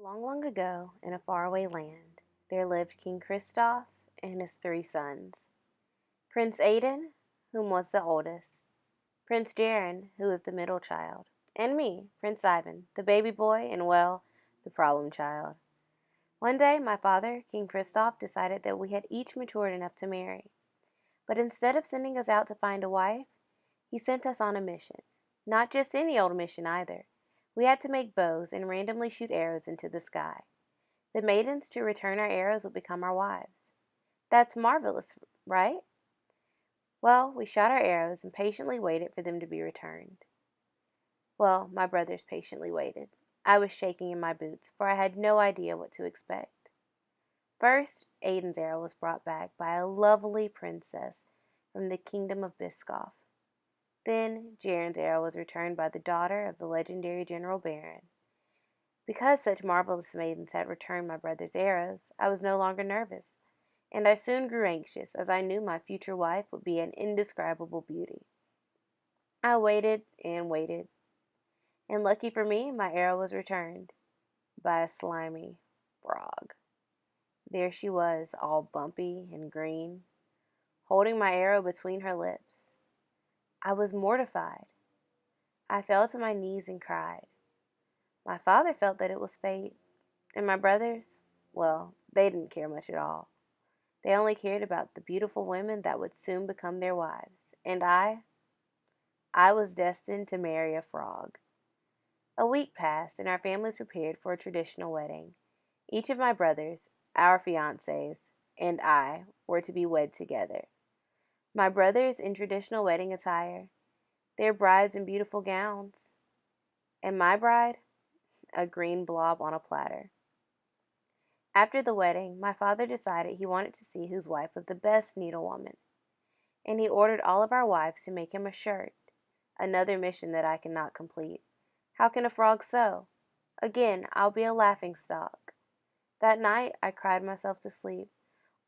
Long, long ago, in a faraway land, there lived King Kristoff and his three sons. Prince Aidan, whom was the oldest, Prince Jarin, who was the middle child, and me, Prince Ivan, the baby boy and, well, the problem child. One day, my father, King Kristoff, decided that we had each matured enough to marry. But instead of sending us out to find a wife, he sent us on a mission. Not just any old mission either. We had to make bows and randomly shoot arrows into the sky. The maidens to return our arrows would become our wives. That's marvelous, right? Well, we shot our arrows and patiently waited for them to be returned. Well, my brothers patiently waited. I was shaking in my boots, for I had no idea what to expect. First, Aiden's arrow was brought back by a lovely princess from the kingdom of Biscoff. Then, Jaren's arrow was returned by the daughter of the legendary General Baron. Because such marvelous maidens had returned my brother's arrows, I was no longer nervous, and I soon grew anxious, as I knew my future wife would be an indescribable beauty. I waited and waited, and lucky for me, my arrow was returned by a slimy frog. There she was, all bumpy and green, holding my arrow between her lips. I was mortified. I fell to my knees and cried. My father felt that it was fate, and my brothers, well, they didn't care much at all. They only cared about the beautiful women that would soon become their wives, and I was destined to marry a frog. A week passed, and our families prepared for a traditional wedding. Each of my brothers, our fiancés, and I were to be wed together. My brothers in traditional wedding attire, their brides in beautiful gowns, and my bride, a green blob on a platter. After the wedding, my father decided he wanted to see whose wife was the best needlewoman, and he ordered all of our wives to make him a shirt, another mission that I cannot complete. How can a frog sew? Again, I'll be a laughing stock. That night, I cried myself to sleep,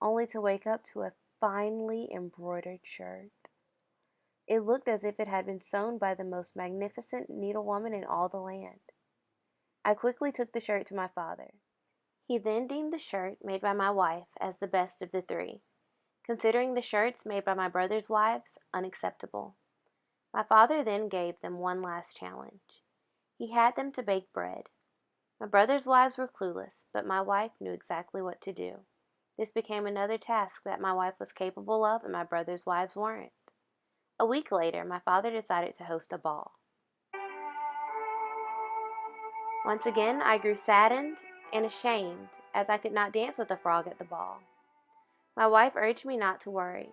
only to wake up to a finely embroidered shirt. It looked as if it had been sewn by the most magnificent needlewoman in all the land. I quickly took the shirt to my father. He then deemed the shirt made by my wife as the best of the three, considering the shirts made by my brothers' wives unacceptable. My father then gave them one last challenge. He had them to bake bread. My brothers' wives were clueless, but my wife knew exactly what to do. This became another task that my wife was capable of and my brothers' wives weren't. A week later, my father decided to host a ball. Once again, I grew saddened and ashamed as I could not dance with a frog at the ball. My wife urged me not to worry.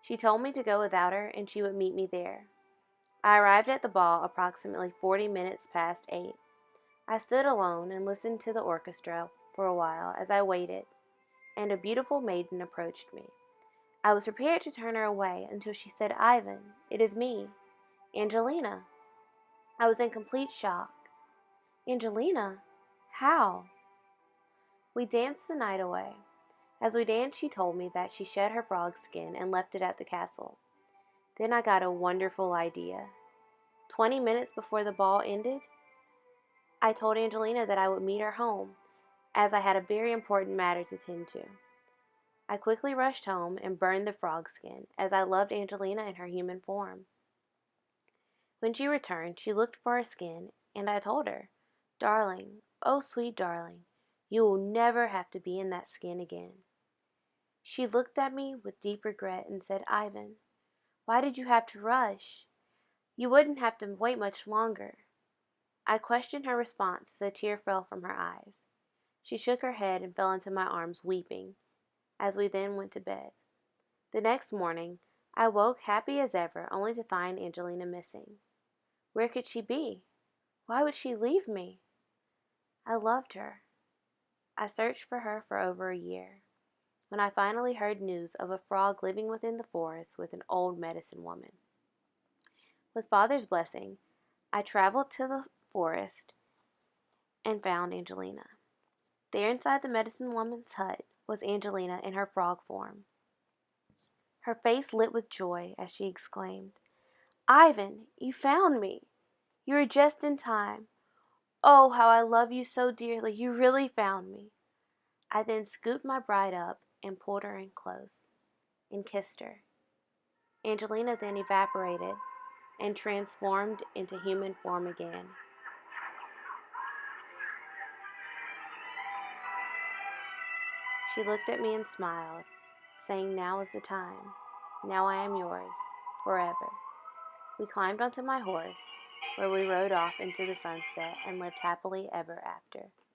She told me to go without her and she would meet me there. I arrived at the ball approximately 40 minutes past 8. I stood alone and listened to the orchestra for a while as I waited, and a beautiful maiden approached me. I was prepared to turn her away until she said, "Ivan, it is me, Angelina." I was in complete shock. Angelina? How? We danced the night away. As we danced, she told me that she shed her frog skin and left it at the castle. Then I got a wonderful idea. 20 minutes before the ball ended, I told Angelina that I would meet her home, as I had a very important matter to tend to. I quickly rushed home and burned the frog skin, as I loved Angelina in her human form. When she returned, she looked for her skin, and I told her, "Darling, oh sweet darling, you will never have to be in that skin again." She looked at me with deep regret and said, "Ivan, why did you have to rush? You wouldn't have to wait much longer." I questioned her response as a tear fell from her eyes. She shook her head and fell into my arms weeping, as we then went to bed. The next morning, I woke happy as ever, only to find Angelina missing. Where could she be? Why would she leave me? I loved her. I searched for her for over a year, when I finally heard news of a frog living within the forest with an old medicine woman. With Father's blessing, I traveled to the forest and found Angelina. There inside the medicine woman's hut was Angelina in her frog form. Her face lit with joy as she exclaimed, "Ivan, you found me! You are just in time. Oh, how I love you so dearly. You really found me. I then scooped my bride up and pulled her in close and kissed her. Angelina then evaporated and transformed into human form again. She looked at me and smiled, saying, "Now is the time. Now I am yours, forever." We climbed onto my horse, where we rode off into the sunset and lived happily ever after.